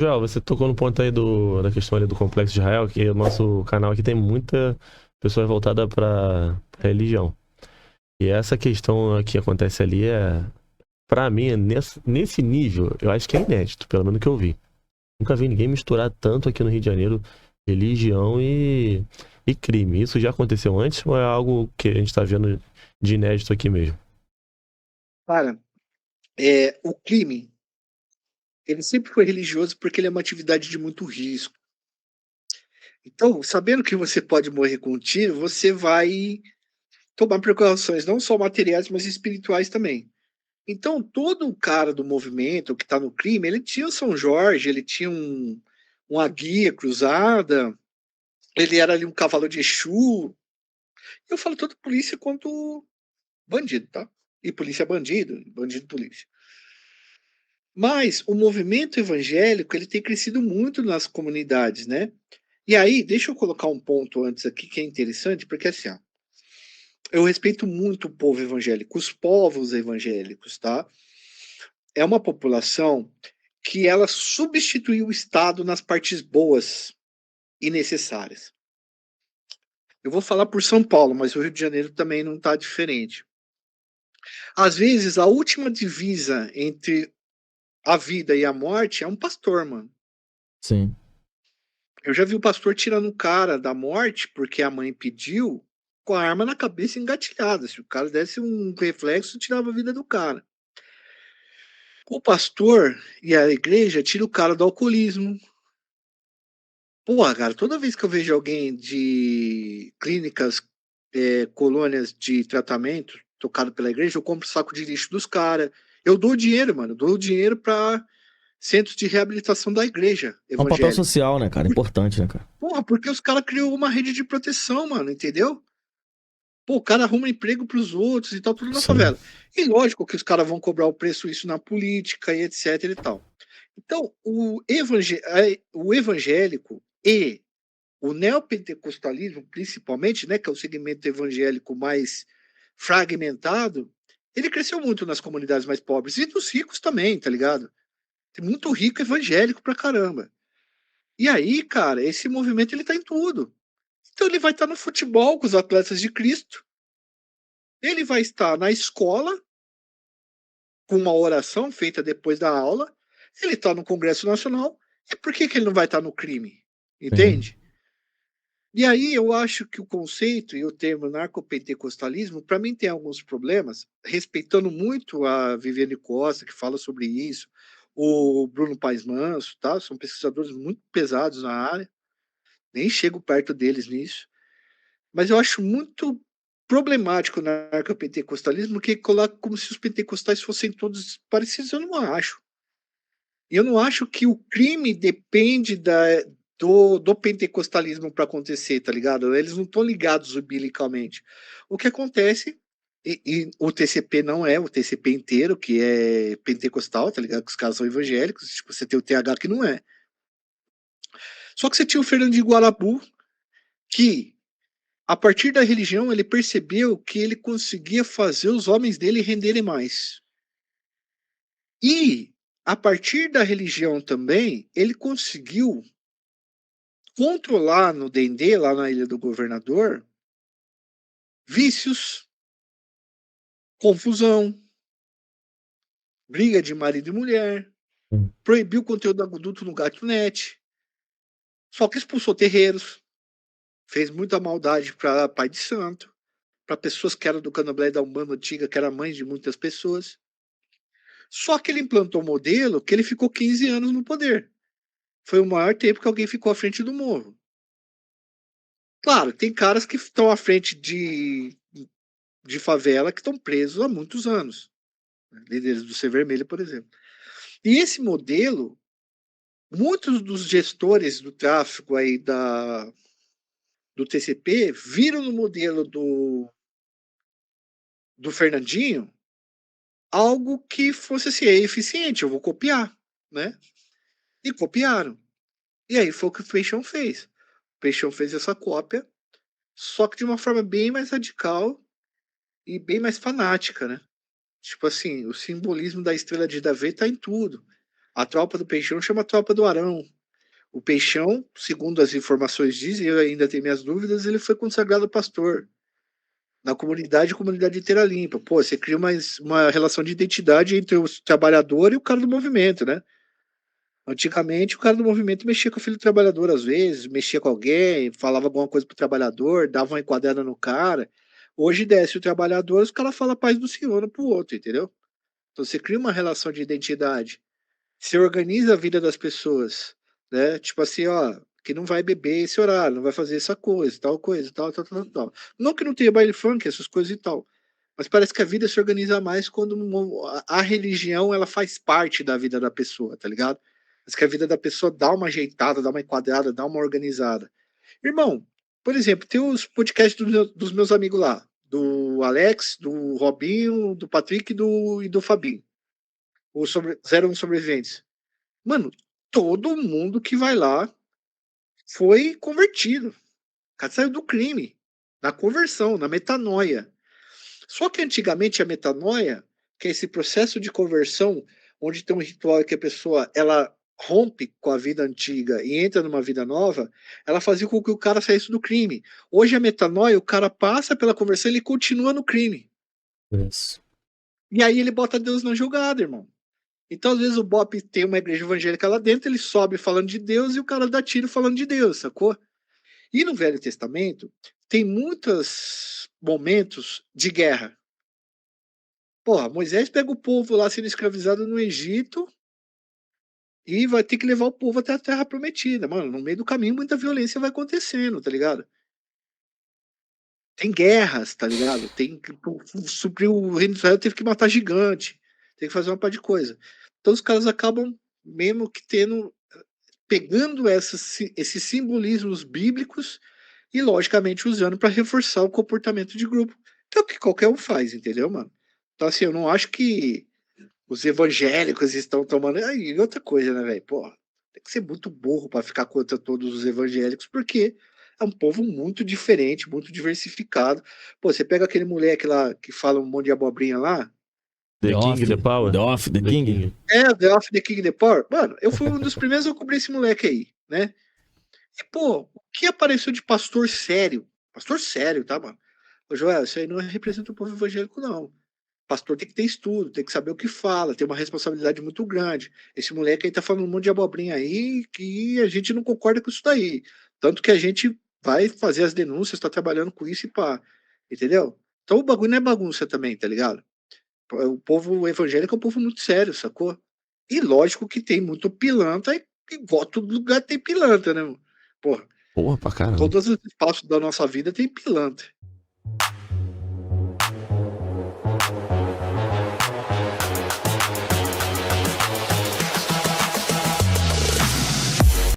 Joel, você tocou no ponto aí da questão ali do Complexo de Israel, que o nosso canal aqui tem muita pessoa voltada para religião. E essa questão que acontece ali pra mim, nesse nível, eu acho que é inédito, pelo menos que eu vi. Nunca vi ninguém misturar tanto aqui no Rio de Janeiro religião e crime. Isso já aconteceu antes ou é algo que a gente tá vendo de inédito aqui mesmo? Cara, o crime, ele sempre foi religioso porque ele é uma atividade de muito risco. Então, sabendo que você pode morrer com um tiro, você vai tomar precauções, não só materiais, mas espirituais também. Então, todo o cara do movimento que está no crime, ele tinha o São Jorge, ele tinha uma guia cruzada, ele era ali um cavalo de Exu. Eu falo tanto polícia quanto bandido, tá? E polícia é bandido, bandido polícia. Mas o movimento evangélico, ele tem crescido muito nas comunidades, né? E aí, deixa eu colocar um ponto antes aqui que é interessante, porque assim, ó, eu respeito muito o povo evangélico, os povos evangélicos, tá? É uma população que ela substituiu o Estado nas partes boas e necessárias. Eu vou falar por São Paulo, mas o Rio de Janeiro também não está diferente. Às vezes, a última divisa entre a vida e a morte é um pastor, mano. Sim. Eu já vi o pastor tirando um cara da morte porque a mãe pediu com a arma na cabeça engatilhada. Se o cara desse um reflexo, tirava a vida do cara. O pastor e a igreja tira o cara do alcoolismo. Porra, cara, toda vez que eu vejo alguém de clínicas, colônias de tratamento tocado pela igreja, eu compro saco de lixo dos caras. Eu dou dinheiro, mano. Eu dou dinheiro para centros de reabilitação da igreja É um papel evangélica. social, né, cara? Importante, né, cara? Porra, porque os caras criou uma rede de proteção, mano, entendeu? Pô, o cara arruma emprego pros outros e tal, tudo na Isso aí. favela. E lógico que os caras vão cobrar o preço isso na política e etc e tal. Então, o evangélico e o neopentecostalismo, principalmente, né, que é o segmento evangélico mais fragmentado, ele cresceu muito nas comunidades mais pobres e dos ricos também, tá ligado? Tem muito rico evangélico pra caramba. E aí, cara, esse movimento ele tá em tudo. Então ele vai estar no futebol com os atletas de Cristo, ele vai estar na escola com uma oração feita depois da aula, ele está no Congresso Nacional, e por que ele não vai estar no crime? Sim. Entende? E aí eu acho que o conceito e o termo narcopentecostalismo, para mim, tem alguns problemas, respeitando muito a Viviane Costa, que fala sobre isso, o Bruno Paes Manso, tá? São pesquisadores muito pesados na área, nem chego perto deles nisso, mas eu acho muito problemático o narcopentecostalismo, que coloca como se os pentecostais fossem todos parecidos, eu não acho. E eu não acho que o crime depende do pentecostalismo para acontecer, tá ligado? Eles não estão ligados umbilicalmente. O que acontece, e o TCP não é o TCP inteiro, que é pentecostal, tá ligado? Que os caras são evangélicos, tipo, você tem o TH que não é. Só que você tinha o Fernando de Guarabu, que, a partir da religião, ele percebeu que ele conseguia fazer os homens dele renderem mais. E, a partir da religião também, ele conseguiu controlar no D&D, lá na Ilha do Governador, vícios, confusão, briga de marido e mulher, Sim. proibiu o conteúdo adulto no Gato.net, só que expulsou terreiros, fez muita maldade para pai de santo, para pessoas que eram do candomblé da Umbanda antiga, que eram mães de muitas pessoas. Só que ele implantou um modelo que ele ficou 15 anos no poder. Foi o maior tempo que alguém ficou à frente do morro. Claro, tem caras que estão à frente de favela que estão presos há muitos anos. Líderes do Ser Vermelho, por exemplo. E esse modelo, muitos dos gestores do tráfico aí do TCP viram no modelo do Fernandinho algo que fosse assim, é eficiente, eu vou copiar, né? E copiaram. E aí foi o que o Peixão fez. O Peixão fez essa cópia, só que de uma forma bem mais radical e bem mais fanática, né? Tipo assim, o simbolismo da estrela de Davi tá em tudo. A tropa do Peixão chama Tropa do Arão. O Peixão, segundo as informações dizem, eu ainda tenho minhas dúvidas, ele foi consagrado pastor. Na comunidade inteira limpa. Pô, você cria uma relação de identidade entre o trabalhador e o cara do movimento, né? Antigamente, o cara do movimento mexia com o filho do trabalhador, às vezes, mexia com alguém, falava alguma coisa pro trabalhador, dava uma enquadrada no cara. Hoje desce o trabalhador, os caras falam a paz do Senhor um pro outro, entendeu? Então você cria uma relação de identidade. Você organiza a vida das pessoas, né? Tipo assim, ó, que não vai beber esse horário, não vai fazer essa coisa, tal. Não que não tenha baile funk, essas coisas e tal. Mas parece que a vida se organiza mais quando a religião ela faz parte da vida da pessoa, tá ligado? Parece que a vida da pessoa dá uma ajeitada, dá uma enquadrada, dá uma organizada. Irmão, por exemplo, tem os podcasts dos meus amigos lá, do Alex, do Robinho, do Patrick e do Fabinho, o 01 Sobreviventes. Mano, todo mundo que vai lá foi convertido. O cara saiu do crime, na conversão, na metanoia. Só que antigamente a metanoia, que é esse processo de conversão, onde tem um ritual que a pessoa ela rompe com a vida antiga e entra numa vida nova, ela fazia com que o cara saísse do crime. Hoje a metanoia, o cara passa pela conversão e ele continua no crime. Isso. E aí ele bota Deus na jogada, irmão. Então, às vezes, o Bop tem uma igreja evangélica lá dentro, ele sobe falando de Deus e o cara dá tiro falando de Deus, sacou? E no Velho Testamento, tem muitos momentos de guerra. Porra, Moisés pega o povo lá sendo escravizado no Egito e vai ter que levar o povo até a Terra Prometida. Mano, no meio do caminho, muita violência vai acontecendo, tá ligado? Tem guerras, tá ligado? Tem que suprir o reino de Israel, teve que matar gigante, tem que fazer uma par de coisa. Então os caras acabam mesmo que pegando esses simbolismos bíblicos e logicamente usando para reforçar o comportamento de grupo, que é o que qualquer um faz, entendeu, mano? Então assim, eu não acho que os evangélicos estão tomando. E outra coisa, né, velho? Pô, tem que ser muito burro para ficar contra todos os evangélicos, porque é um povo muito diferente, muito diversificado. Pô, você pega aquele moleque lá que fala um monte de abobrinha lá. The King, The Power. The King. É, The Off, The King, The Power. Mano, eu fui um dos primeiros a cobrir esse moleque aí, né? E, pô, o que apareceu de pastor sério? Pastor sério, tá, mano? Ô, Joel, isso aí não representa o povo evangélico, não. Pastor tem que ter estudo, tem que saber o que fala, tem uma responsabilidade muito grande. Esse moleque aí tá falando um monte de abobrinha aí que a gente não concorda com isso daí. Tanto que a gente vai fazer as denúncias, tá trabalhando com isso e pá. Entendeu? Então o bagulho não é bagunça também, tá ligado? O povo evangélico é um povo muito sério, sacou? E lógico que tem muito pilantra e igual todo lugar tem pilantra, né? Porra, Porra, pra caramba. todos os espaços da nossa vida tem pilantra.